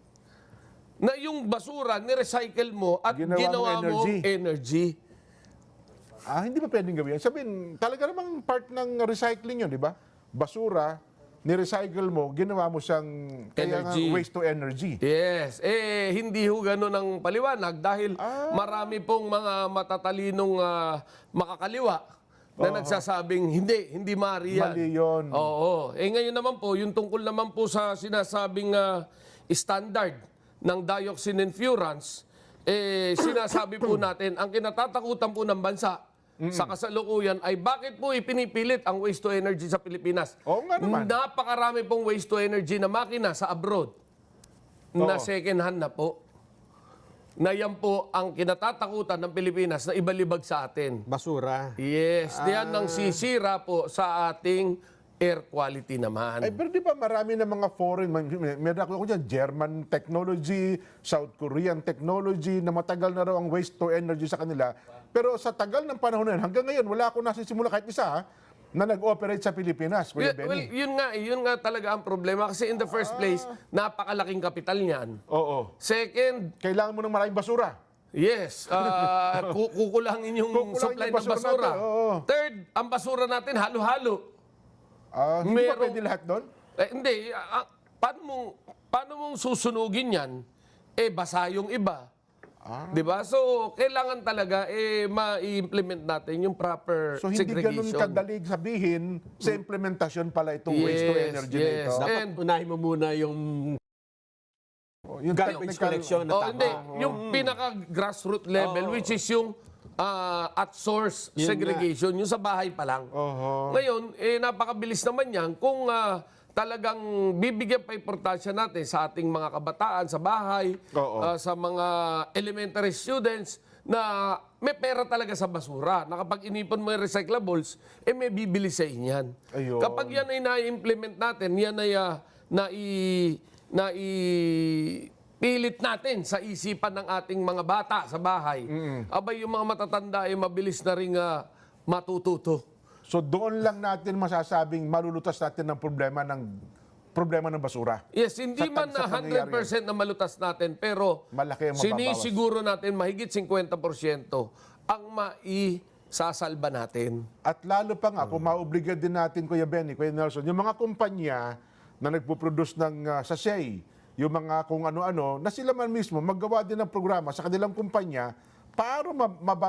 S9: Na yung basura, ni-recycle mo at ginawa mo energy.
S8: Hindi ba pwedeng gawin yan? Sabihin, talaga namang part ng recycling yun, di ba? Basura, ni-recycle mo, ginawa mo siyang
S9: Energy.
S8: waste to energy.
S9: Yes. Hindi ho ganun ang paliwanag dahil marami pong mga matatalinong makakaliwa na nagsasabing hindi maaari yan.
S8: Mali yun.
S9: Oo. Ngayon naman po, yung tungkol naman po sa sinasabing standard ng dioxin and furans, sinasabi po natin, ang kinatatakutan po ng bansa sa kasalukuyan ay bakit po ipinipilit ang waste to energy sa Pilipinas?
S8: Oo nga naman.
S9: Napakarami pong waste to energy na makina sa abroad na second hand na po. Na yan po ang kinatatakutan ng Pilipinas na ibalibag sa atin.
S7: Basura.
S9: Yes, diyan nang sisira po sa ating air quality naman.
S8: Ay, pero di ba marami na mga foreign, meron ako dyan, German technology, South Korean technology, na matagal na raw ang waste to energy sa kanila. Pero sa tagal ng panahon na yun, hanggang ngayon, wala akong nasisimula kahit isa na nag-operate sa Pilipinas, Kuya
S9: Well,
S8: Benny.
S9: yun nga talaga ang problema. Kasi in the first place, napakalaking kapital niyan.
S8: Oo.
S9: Second,
S8: Kailangan mo ng maraming basura.
S9: yes, kukulangin yung
S8: Kukulangin
S9: supply
S8: yung
S9: ng
S8: basura
S9: basura.
S8: natin, oo.
S9: Third, ang basura natin halo-halo.
S8: Hindi ba
S9: Merong-
S8: pwede lahat doon?
S9: Hindi, paano mong susunugin yan? Basa yung iba. Di ba? So, kailangan talaga ma-implement natin yung proper
S8: So hindi ganun
S9: segregation.
S8: kadalig sabihin sa implementasyon pala itong waste to
S9: Yes,
S8: energy
S9: yes.
S8: na ito.
S7: Dapat
S9: And-
S7: unahin mo muna yung
S8: Yung
S7: garbage collection na tama.
S9: Hindi, yung pinaka-grassroots level, which is yung at source
S7: Yun
S9: segregation, yung sa bahay pa lang. Ngayon, napakabilis naman yan kung talagang bibigyan pa importansya natin sa ating mga kabataan, sa bahay, sa mga elementary students, na may pera talaga sa basura. Na kapag inipon mo yung recyclables, may bibili sa inyan.
S8: Ayun.
S9: Kapag yan ay na-implement natin, yan ay pilit natin sa isipan ng ating mga bata sa bahay. Abay, yung mga matatanda ay mabilis na rin matututo.
S8: So doon lang natin masasabing malulutas natin ng problema ng basura.
S9: Yes, hindi
S8: Sa
S9: man na
S8: pangyayari
S9: 100% na malutas natin, pero
S8: Malaki ang mababawas.
S9: sinisiguro natin mahigit 50% ang maisasalba natin.
S8: At lalo pa nga, kung maobliga din natin, Kuya Benny, Kuya Nelson, yung mga kumpanya na nagpo-produce ng sachet, yung mga kung ano-ano, na sila man mismo maggawa din ng programa sa kanilang kumpanya para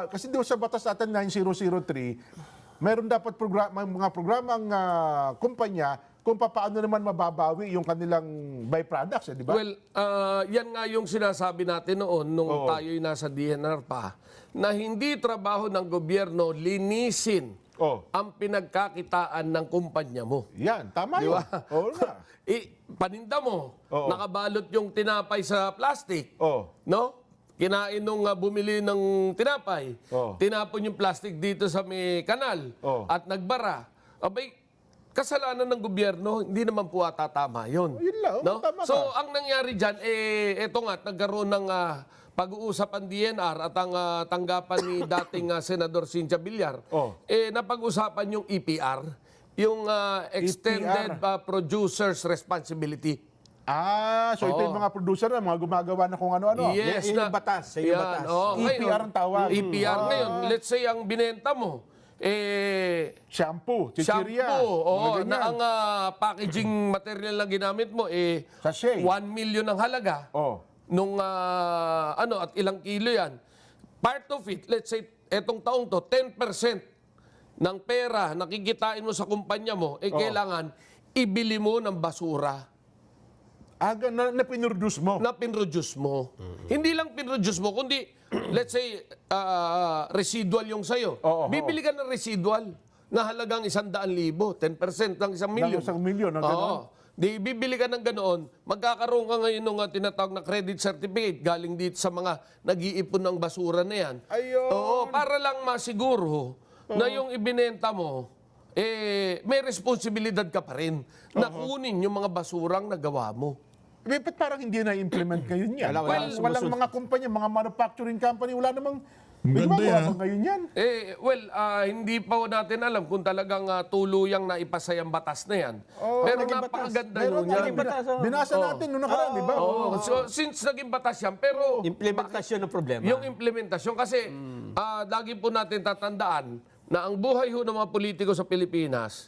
S8: kasi doon sa batas natin 9003, meron dapat mga programang kumpanya kung paano naman mababawi yung kanilang byproducts, di ba?
S9: Well, yan nga yung sinasabi natin noon nung tayo'y nasa DNR pa, na hindi trabaho ng gobyerno linisin ang pinagkakitaan ng kumpanya mo.
S8: Yan, tama
S9: Di
S8: yun.
S9: ba?
S8: Oo nga.
S9: Paninda mo, nakabalot yung tinapay sa plastic. No? Kinain nung bumili ng tinapay, tinapon yung plastic dito sa may kanal at nagbara. Abay, kasalanan ng gobyerno, hindi naman po ata tama yun.
S8: Yun lang,
S9: No?
S8: tama ka.
S9: So, ang nangyari dyan, eto nga, nagkaroon ng pag-uusap ang DNR at ang tanggapan ni dating Senador Cynthia Villar. Napag-usapan yung EPR, yung Extended Producer's Responsibility.
S8: So ito yung mga producer na, mga gumagawa na kung ano-ano.
S9: Yes,
S7: Yan yung batas. Yan yung batas.
S8: EPR ang tawag.
S9: EPR ngayon. Let's say ang binenta mo,
S8: Shampoo, chichirya.
S9: shampoo,
S8: mga
S9: na
S8: ganyan.
S9: ang packaging material na ginamit mo,
S8: Sachet.
S9: 1 million ang halaga. Nung at ilang kilo yan. Part of it, let's say, etong taong to, 10% ng pera na kikitain mo sa kumpanya mo, kailangan ibili mo ng basura.
S8: Na pinroduce mo.
S9: Na pinroduce mo. Hindi lang pinroduce mo, kundi, let's say, residual yung sayo. Bibili ka ng residual na halagang 100,000, 10% ng 1 million.
S8: Ng 1 million, ang gano'n.
S9: Di bibili ka ng ganoon, magkakaroon ka ngayon ng tinatawag na credit certificate galing dito sa mga nag-iipon ng basura na yan.
S8: Ayun.
S9: Para lang masiguro na yung ibinenta mo, may responsibilidad ka pa rin na kunin yung mga basurang nagawa mo.
S8: Ba't parang hindi na-implement ngayon yan?
S7: Walang
S8: Walang mga kumpanya, mga manufacturing company, wala namang
S1: Ganda yan.
S8: ngayon yan.
S9: Hindi pa natin alam kung talagang tuluyang naipasay ang batas na yan. Pero
S8: naging
S9: napakaganda
S8: Meron
S9: yun
S8: nga,
S9: yan.
S8: binasa natin noong nakaraan, di ba?
S9: So, since naging batas yan, pero
S7: Implementasyon ng problema.
S9: yung implementasyon, kasi lagi po natin tatandaan na ang buhay ho ng mga politiko sa Pilipinas,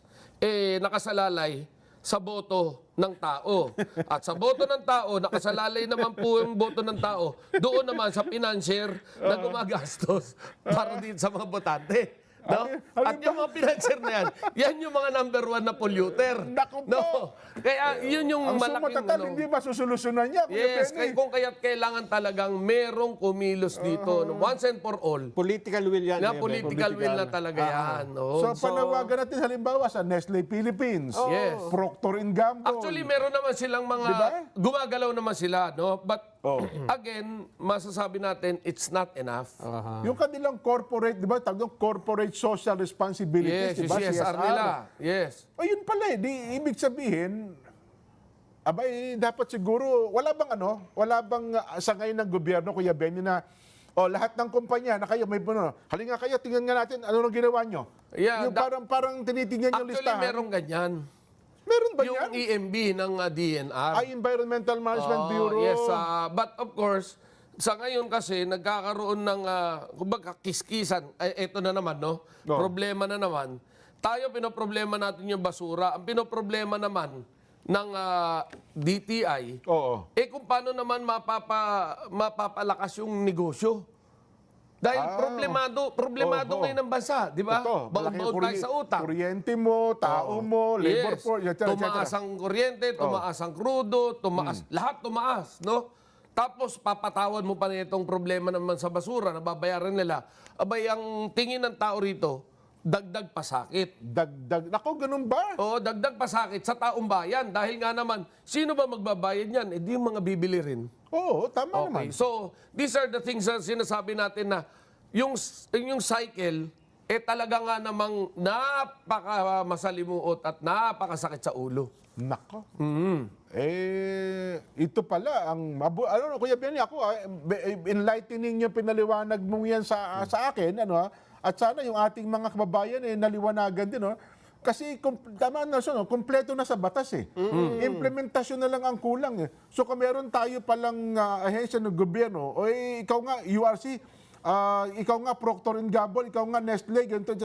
S9: nakasalalay sa boto ng tao. At sa boto ng tao, nakasalalay naman po yung boto ng tao doon naman sa financier na gumagastos para din sa mga botante. No? At yung mga pinanser na yan yung mga number 1 na polluter.
S8: Naku po.
S9: No? Kaya yun yung
S8: Ang
S9: malaking...
S8: sumatatal, hindi ba susolusyonan niya? Kuya
S9: Yes,
S8: Benny?
S9: kung kaya't kailangan talagang merong kumilos dito. No? Once and for all.
S7: Political will yan.
S9: Na
S7: Kuya Ben.
S9: political will na talaga yan. No?
S8: So, panawagan natin halimbawa sa Nestle Philippines,
S9: Yes.
S8: Procter & Gamble.
S9: Actually, meron naman silang mga...
S8: Diba?
S9: Gumagalaw naman sila, no? But,
S8: Oh.
S9: again, masasabi natin, it's not enough.
S8: Yung kanilang corporate, di ba, tawag doon, corporate social responsibilities,
S9: Yes,
S8: di
S9: yung
S8: ba?
S9: CSR nila. Yes.
S8: Ayun pala eh, di ibig sabihin, abay, dapat siguro, wala bang sa ngayon ng gobyerno, Kuya Benny, na lahat ng kumpanya na kayo may halika kayo, tingnan nga natin ano nang ginawa nyo.
S9: Yeah,
S8: yung parang tinitingnan yung
S9: Actually,
S8: listahan.
S9: merong ganyan.
S8: Meron ba
S9: Yung
S8: yan?
S9: EMB ng DNR.
S8: Ay, Environmental Management Bureau.
S9: Yes, but of course, sa ngayon kasi nagkakaroon ng kumbaga kiskisan. Ito na naman, no?
S8: Oh.
S9: Problema na naman. Tayo pinoproblema natin yung basura. Ang pinoproblema naman ng DTI,
S8: Oo.
S9: kung paano naman mapapalakas yung negosyo. Dahil problemado ngayon ang bansa, di ba?
S8: Ito, malaking
S9: Baon tayo sa utang.
S8: kuryente mo, tao mo, labor
S9: Yes.
S8: force, etc.
S9: Tumaas ang kuryente, tumaas ang krudo, lahat tumaas, no? Tapos papatawad mo pa na itong problema naman sa basura na babayaran nila. Abay, ang tingin ng tao rito, dagdag pasakit.
S8: Dagdag. Nako, ganun ba?
S9: Oo, dagdag pasakit sa taong bayan. Dahil nga naman, sino ba magbabayad yan? Eh di yung mga bibili rin.
S8: Oo, tama naman.
S9: Okay, so these are the things na sinasabi natin na yung cycle, talaga nga namang napaka-masalimuot at napakasakit sa ulo.
S8: Nako. Ito pala ang Kuya Benny, ako enlightening yung pinaliwanag mo yan sa akin, at sana yung ating mga kababayan naliwanagan din, Kasi tama na siya, kumpleto na sa batas eh. Implementasyon na lang ang kulang eh. So kung meron tayo palang ahensya ng gobyerno, ikaw nga URC, ikaw nga Procter & Gamble, ikaw nga Nestle, ganito.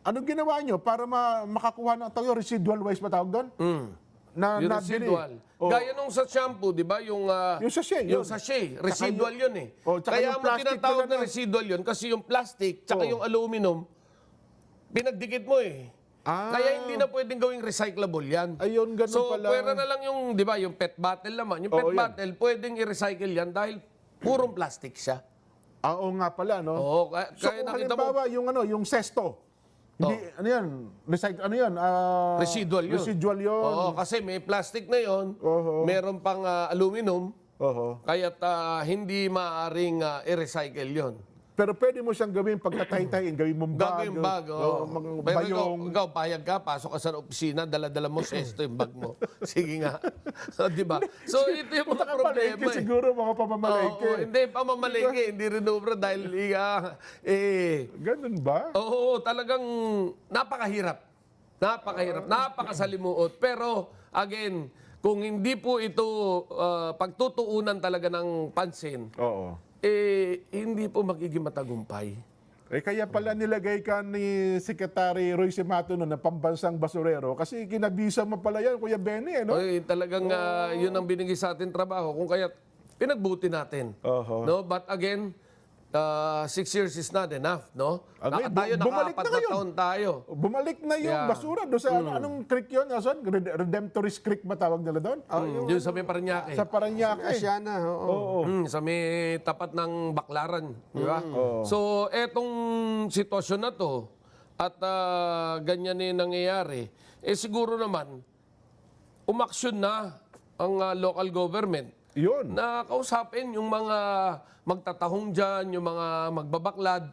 S8: Anong ginawa nyo para makakuha ng residual waste ba tawag doon?
S9: Yung residual. Gaya nung sa shampoo, di ba? Yung
S8: sachet.
S9: Yung sachet. Residual yun eh.
S8: Tsaka
S9: Kaya
S8: yung
S9: mo
S8: plastic
S9: tinatawag
S8: pala
S9: na residual yun kasi yung plastic tsaka yung aluminum, pinagdikit mo eh. Kaya hindi na pwedeng gawing recyclable yan.
S8: Ayun, ganun
S9: so,
S8: pala.
S9: pwera na lang yung, di ba, yung PET bottle naman. Yung PET
S8: yan.
S9: bottle, pwedeng i-recycle yan dahil purong plastic siya.
S8: Oo nga pala, no?
S9: Oo,
S8: So
S9: kaya
S8: kung
S9: nakita mo,
S8: halimbawa, yung sesto, hindi, ano yan?
S9: residual yun.
S8: Residual yun.
S9: Oo, kasi may plastic na yun, meron pang aluminum, kaya't hindi maaaring i-recycle yun.
S8: Pero pwede mo siyang gawin pagtatay-tayin, gawin mong bag.
S9: Gagawin bag,
S8: mga
S9: Pero
S8: bayong.
S9: ikaw, payag ka, pasok ka sa opisina, dala-dala mo sesto yung bag mo. Sige nga. Di ba? So, ito yung mga problema.
S8: Palengke siguro, mga pamamalengke.
S9: Oo, hindi, pamamalengke, hindi rin ubra dahil
S8: Ganun ba?
S9: oo, talagang napakahirap. Napakasalimuot. Pero, again, kung hindi po ito pagtutuunan talaga ng pansin,
S8: Oo.
S9: hindi po magiging matagumpay.
S8: Kaya pala nilagay ka ni Secretary Roy Simato na pambansang basurero kasi kinabisa mo pala yan, Kuya Benny, no?
S9: Oy, talagang yun ang binigay sa atin trabaho. Kung kaya pinagbuti natin. No? But again, 6 years is not enough, no?
S8: Okay,
S9: Tayo,
S8: bumalik
S9: naka-4
S8: na
S9: na
S8: ngayon.
S9: taon tayo.
S8: Bumalik na yung
S9: Yeah.
S8: basura doon sa anong creek yun? Redemptorist Creek ba tawag nila doon?
S9: Yung sa may Parañaque.
S8: Sa Parañaque.
S7: Asyana, oo.
S9: Sa may tapat ng Baklaran, di ba? So, etong sitwasyon na to, at ganyan nangyayari, siguro naman, umaksyon na ang local government
S8: Yun.
S9: na kausapin yung mga magtatahong dyan, yung mga magbabaklad,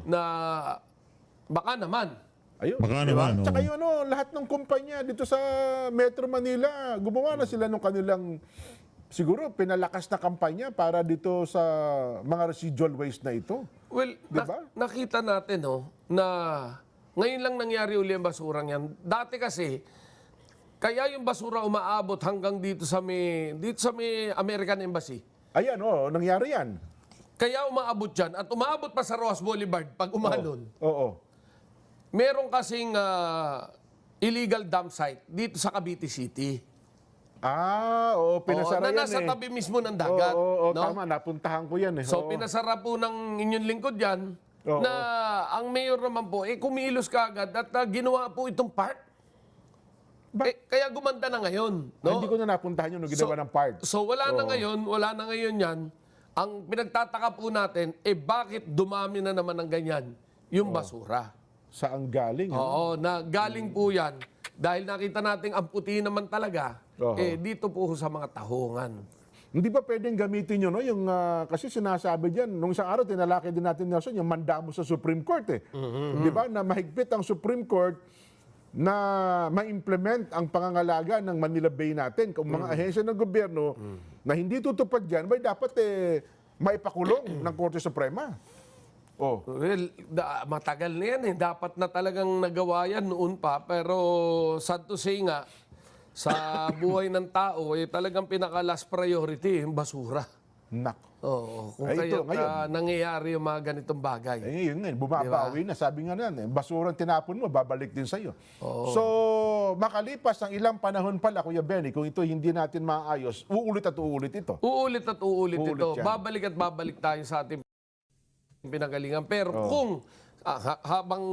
S9: na baka naman.
S8: Ayun.
S1: Baka
S8: Diba?
S1: naman,
S8: Tsaka
S1: oo.
S8: yung lahat ng kumpanya dito sa Metro Manila, gumawa na sila ng kanilang, siguro, pinalakas na kampanya para dito sa mga residual waste na ito.
S9: Well,
S8: Diba?
S9: nakita natin na ngayon lang nangyari uli ang basurang yan. Dati kasi, kaya yung basura umaabot hanggang dito sa may American Embassy.
S8: Ayan, nangyari yan.
S9: Kaya umaabot dyan at umaabot pa sa Roas Boulevard pag umalon.
S8: Oo.
S9: Meron kasing illegal dump site dito sa Cavite City.
S8: Pinasara
S9: na
S8: yan
S9: nasa tabi mismo ng dagat.
S8: Oo,
S9: no?
S8: tama. Napuntahan ko yan eh.
S9: So
S8: Oo.
S9: pinasara po ng inyong lingkod yan
S8: Oo.
S9: na ang mayor naman po, kumilos kaagad at ginawa po itong park. Kaya gumanda na ngayon. No?
S8: Hindi ko na napuntahan yun nung ginawa ng park.
S9: So wala na ngayon yan. Ang pinagtataka po natin, bakit dumami na naman ng ganyan yung basura?
S8: Saan galing?
S9: Oo, na galing po yan. Dahil nakita natin ang puti naman talaga,
S8: Oo.
S9: dito po sa mga tahungan.
S8: Hindi ba pwedeng gamitin yun, no? Yung, kasi sinasabi dyan, nung isang araw, tinalakay din natin, Nelson, yung mandamo sa Supreme Court. Di ba? Na mahigpit ang Supreme Court na ma-implement ang pangangalaga ng Manila Bay natin. Kung mga ahensya ng gobyerno na hindi tutupad dyan, may dapat maipakulong ng Korte Suprema. Oh.
S9: Well, matagal na yan eh. Dapat na talagang nagawa yan noon pa. Pero sad to say nga, sa buhay ng tao, talagang pinaka-last priority yung basura.
S8: Nak.
S9: Oo, kung
S8: Ay, ito,
S9: kaya
S8: ngayon.
S9: nangyayari yung mga ganitong bagay.
S8: Ngayon nga, bumabawi na. Sabi nga yan, basurang tinapon mo, babalik din sa'yo. So, makalipas ang ilang panahon pala, Kuya Benny, kung ito hindi natin maayos, uulit at uulit ito.
S9: Uulit at uulit ito.
S8: yan.
S9: Babalik at babalik tayo sa ating pinagalingan. Pero kung habang...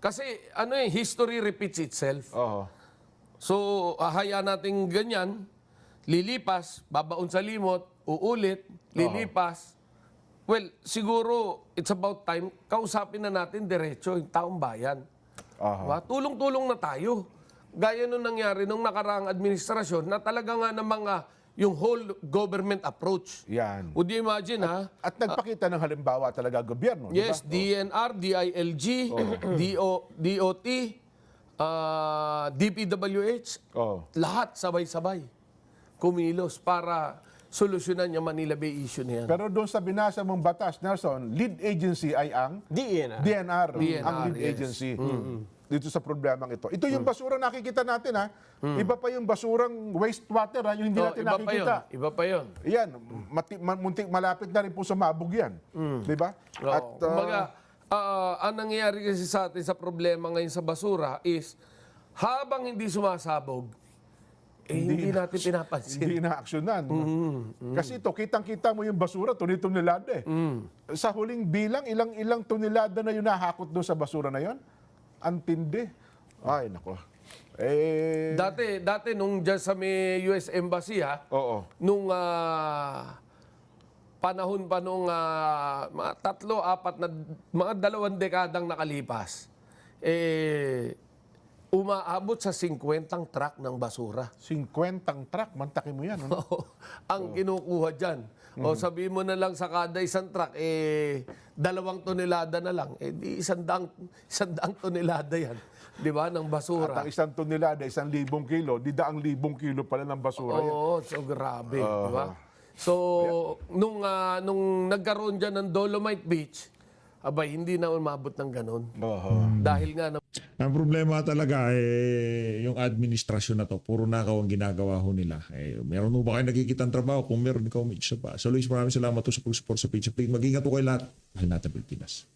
S9: Kasi history repeats itself.
S8: Oo.
S9: So, hayaan natin ganyan, lilipas, babaon sa limot, uulit, lilipas. Well, siguro, it's about time, kausapin na natin diretso yung taong bayan. Diba? Tulong-tulong na tayo. Gaya nung nangyari nung nakaraang administrasyon na talaga nga ng mga, yung whole government approach.
S8: Yan.
S9: Would you imagine, ha?
S8: At nagpakita ng halimbawa talaga gobyerno.
S9: Yes,
S8: di ba?
S9: DNR, DILG, DOT, DPWH, lahat sabay-sabay kumilos para solusyonan yung Manila Bay issue na yan.
S8: Pero doon sa binasa mong batas, Nelson, lead agency ay ang DNR ang lead
S9: yes.
S8: agency dito sa problemang ito. Ito yung basura nakikita natin, ha? Iba pa yung basurang wastewater, ha? Yung hindi natin nakikita.
S9: Iba pa yun.
S8: Yan, muntik malapit na rin po sa mabog yan. Di ba? At
S9: Kumbaga, ang nangyayari kasi sa atin sa problema ngayon sa basura is habang hindi sumasabog, hindi natin pinapansin.
S8: Hindi na-aksyonan. Kasi ito, kitang-kita mo yung basura, tuni-tunilada eh. Sa huling bilang, ilang tunilada na yung nahakot doon sa basura na yon. Ang tindi. Ay, nako.
S9: Dati nung dyan sa may US Embassy,
S8: Oo.
S9: nung panahon pa nung mga 3-4 na, mga 2 dekadang nakalipas, umaabot sa 50 truck ng basura.
S8: 50 truck, mantakin mo yan. Ano?
S9: Ang kinukuha dyan. O sabihin mo na lang sa kada isang truck, 2 tonelada na lang. Di 100 tonelada yan. Di ba? Ng basura.
S8: At ang 1 tonelada, 1,000 kilo, di 1,000 kilo pala ng basura yan.
S9: Oo, so grabe. Di ba? So, nung nagkaroon dyan ng Dolomite Beach, abay, hindi na umabot ng ganun. Dahil nga
S1: Ang problema talaga yung administrasyon na to, puro nakaw ang ginagawa ho nila. Meron ho ba kayo nakikitang trabaho? Kung meron, ikaw may isa pa. So Luis, maraming salamat po sa pag-support sa page. Mag-ingat po kayo lahat. Mahal natin Pilipinas.